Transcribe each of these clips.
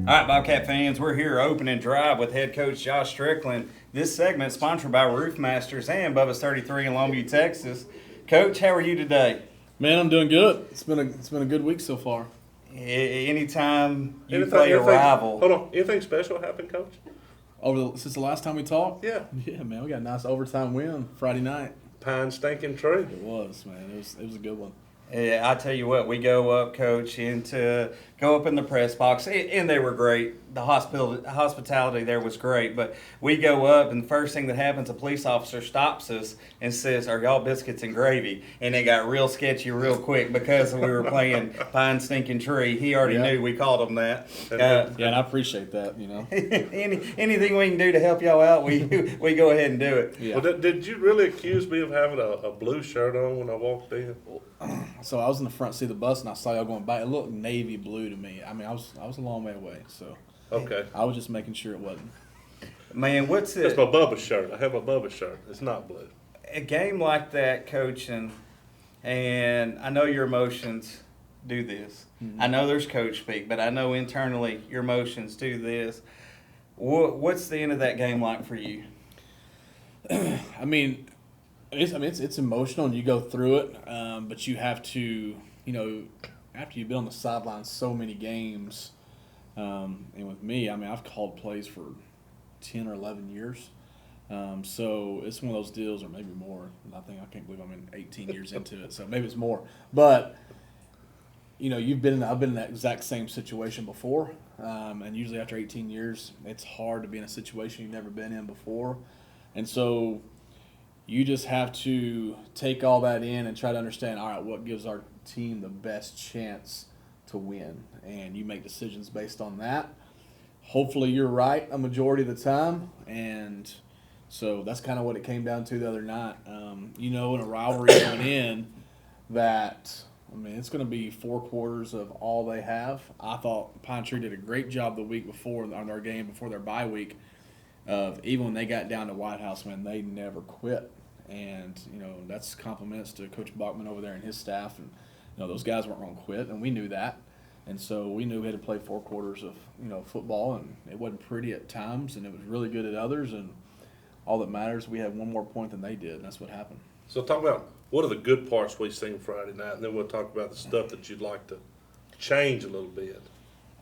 All right, Bobcat fans, we're here opening drive with head coach Josh Strickland. This segment is sponsored by Roof Masters and Bubba's 33 in Longview, Texas. Coach, how are you today? Man, I'm doing good. It's been a good week so far. Anytime you play a rival. Hold on. Anything special happened, Coach? Since the last time we talked? Yeah. Yeah, man, we got a nice overtime win Friday night. Pine stinking tree. It was, man. It was a good one. Yeah, I tell you what, we go up, Coach, go up in the press box, and they were great. The hospitality there was great, but we go up, and the first thing that happens, a police officer stops us and says, "Are y'all biscuits and gravy?" And it got real sketchy real quick because we were playing Pine Stinking Tree. He already knew we called them that. Yeah, and I appreciate that, Anything we can do to help y'all out, we go ahead and do it. Yeah. Well, did you really accuse me of having a blue shirt on when I walked in? So I was in the front seat of the bus and I saw y'all going by. It looked navy blue to me. I mean, I was a long way away, so okay. I was just making sure it wasn't. Man, what's it? It's my Bubba shirt. I have a Bubba shirt. It's not blue. A game like that, Coach, and I know your emotions do this. Mm-hmm. I know there's coach speak, but I know internally your emotions do this. What's the end of that game like for you? I mean, it's emotional and you go through it, but you have to, after you've been on the sidelines so many games, and with me, I mean, I've called plays for 10 or 11 years. So it's one of those deals, or maybe more. I can't believe I'm in 18 years into it, so maybe it's more. But I've been in that exact same situation before, and usually after 18 years, it's hard to be in a situation you've never been in before, and so you just have to take all that in and try to understand, all right, what gives our team the best chance to win, and you make decisions based on that. Hopefully you're right a majority of the time, and so that's kind of what it came down to the other night. In a rivalry going in that, it's going to be 4 quarters of all they have. I thought Pine Tree did a great job the week before on their game, before their bye week, of even when they got down to White House, man, they never quit. And, that's compliments to Coach Bachman over there and his staff. And, those guys weren't going to quit, and we knew that. And so we knew we had to play 4 quarters of, football, and it wasn't pretty at times, and it was really good at others. And all that matters, we had one more point than they did, and that's what happened. So talk about what are the good parts we've seen Friday night, and then we'll talk about the stuff that you'd like to change a little bit.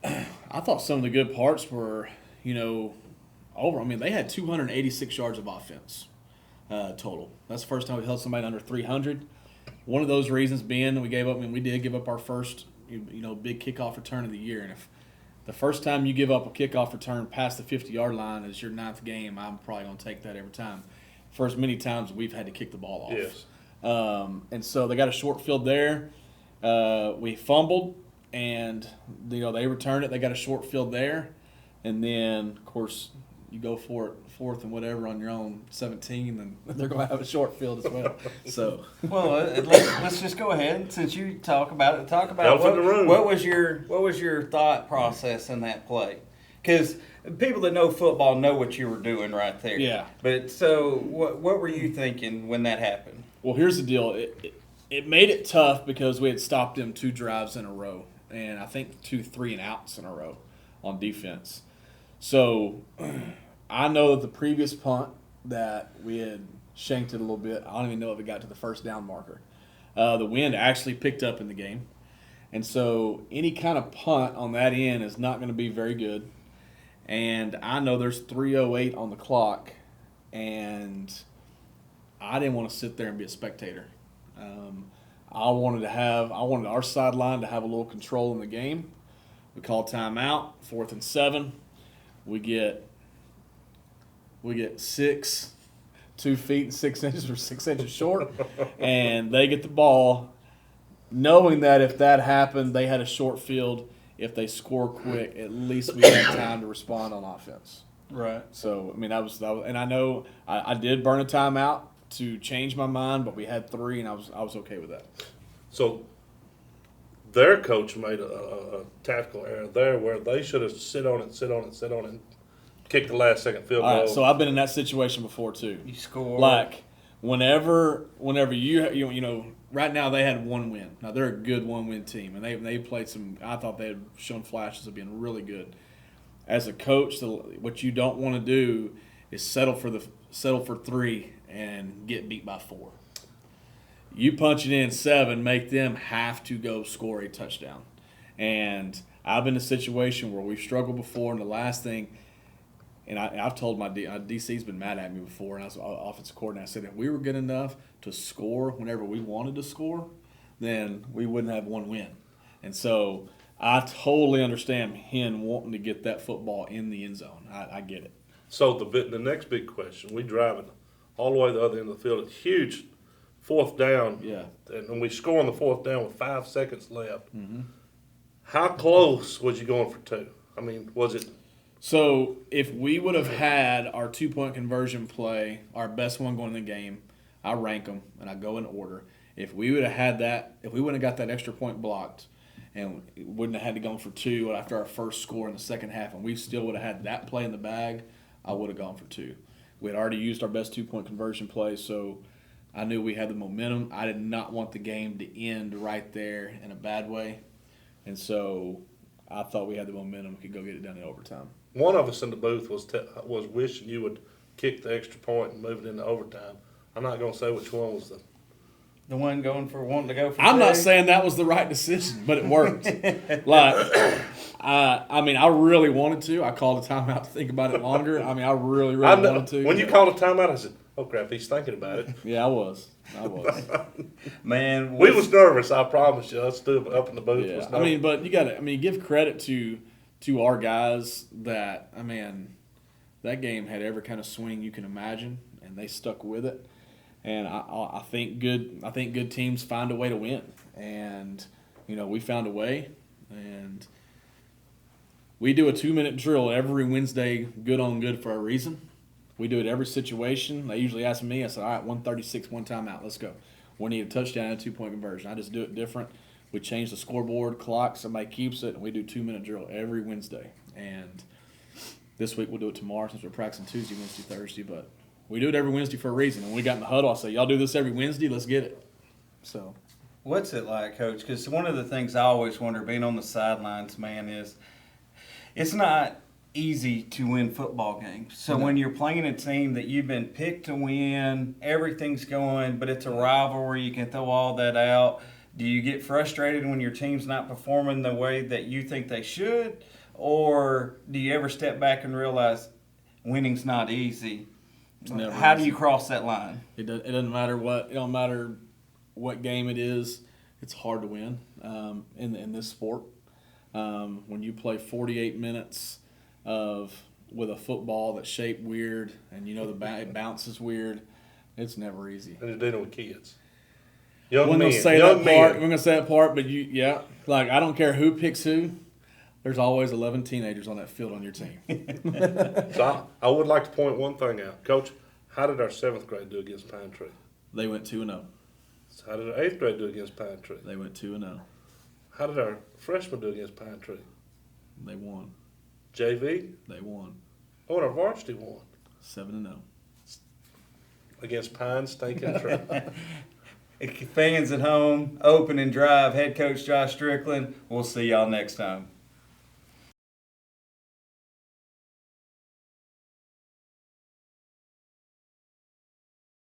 I thought some of the good parts were, they had 286 yards of offense total. That's the first time we held somebody under 300. One of those reasons being we did give up our first, big kickoff return of the year. And if the first time you give up a kickoff return past the 50-yard line is your 9th game, I'm probably going to take that every time. For as many times we've had to kick the ball off. Yes. And so they got a short field there. We fumbled, and they returned it. They got a short field there. And then, of course, you go for it 4th and whatever on your own 17, and they're going to have a short field as well. So, well, let's just go ahead since you talk about it. Talk about what was your thought process in that play? Because people that know football know what you were doing right there. Yeah. But so, what were you thinking when that happened? Well, here's the deal. It made it tough because we had stopped them 2 drives in a row, and I think 2 3-and-outs in a row on defense. So I know that the previous punt that we had shanked it a little bit. I don't even know if it got to the first down marker. The wind actually picked up in the game. And so any kind of punt on that end is not going to be very good. And I know there's 3:08 on the clock, and I didn't want to sit there and be a spectator. I wanted our sideline to have a little control in the game. We call timeout, 4th and 7. We get 6, 2 feet and 6 inches or 6 inches short, and they get the ball, knowing that if that happened, they had a short field. If they score quick, at least we had time to respond on offense. Right. So that was, and I know I did burn a timeout to change my mind, but we had 3, and I was okay with that. So their coach made a tactical error there where they should have sit on it, and kick the last second field goal. All right, so I've been in that situation before too. You score. Like whenever you right now they had 1 win. Now they're a good 1-win team, and they played some. I thought they had shown flashes of being really good. as a coach, what you don't want to do is settle for 3 and get beat by 4. You punch it in 7, make them have to go score a touchdown. And I've been in a situation where we've struggled before, and the last thing, and I've told my DC's been mad at me before, and I was offensive coordinator. I said if we were good enough to score whenever we wanted to score, then we wouldn't have one win. And so I totally understand him wanting to get that football in the end zone. I get it. So the next big question, we driving all the way to the other end of the field, it's huge 4th down. Yeah. And we score on the 4th down with 5 seconds left. Mm-hmm. How close was you going for 2? I mean, was it? So if we would have had our 2-point conversion play, our best one going in the game, I rank them and I go in order. If we would have had that, if we wouldn't have got that extra point blocked, and wouldn't have had to go for 2 after our first score in the second half, and we still would have had that play in the bag, I would have gone for 2. We had already used our best 2-point conversion play, so I knew we had the momentum. I did not want the game to end right there in a bad way, and so I thought we had the momentum. We could go get it done in overtime. One of us in the booth was wishing you would kick the extra point and move it into overtime. I'm not going to say which one was The one wanting to go for I'm 2? not saying that was the right decision, but it worked. I mean, I really wanted to. I called a timeout to think about it longer. I mean, I really wanted to. When you called a timeout, I said, oh, crap, he's thinking about it. Yeah, I was. Man, We was nervous, I promise you. Us stood up in the booth. Yeah, Was I mean, but you got to. I mean, give credit to our guys that. I mean, that game had every kind of swing you can imagine, and they stuck with it. And I think good teams find a way to win, and we found a way, and we do a 2-minute drill every Wednesday, good on good for a reason. We do it every situation. They usually ask me. I said, all right, 136, 1 timeout, let's go. We need a touchdown and a 2-point conversion. I just do it different. We change the scoreboard clock. Somebody keeps it, and we do 2-minute drill every Wednesday. And this week we'll do it tomorrow since we're practicing Tuesday, Wednesday, Thursday. But we do it every Wednesday for a reason. And when we got in the huddle, I say, y'all do this every Wednesday, let's get it. So, what's it like, Coach? Because one of the things I always wonder, being on the sidelines, man, is it's not easy to win football games. So when you're playing a team that you've been picked to win, everything's going, but it's a rivalry, you can throw all that out. Do you get frustrated when your team's not performing the way that you think they should? Or do you ever step back and realize winning's not easy? How do you cross that line? It doesn't matter what. It don't matter what game it is. It's hard to win in this sport. When you play 48 minutes with a football that's shaped weird, and it bounces weird, it's never easy. And you're dealing with kids. We're gonna say that part, but I don't care who picks who. There's always 11 teenagers on that field on your team. So I would like to point one thing out. Coach, how did our 7th grade do against Pine Tree? They went 2-0. So how did our 8th grade do against Pine Tree? They went 2-0. How did our freshmen do against Pine Tree? They won. JV? They won. Oh, and our varsity won. 7-0. Against Pine Stinking Tree. Fans at home, opening drive, head coach Josh Strickland. We'll see y'all next time.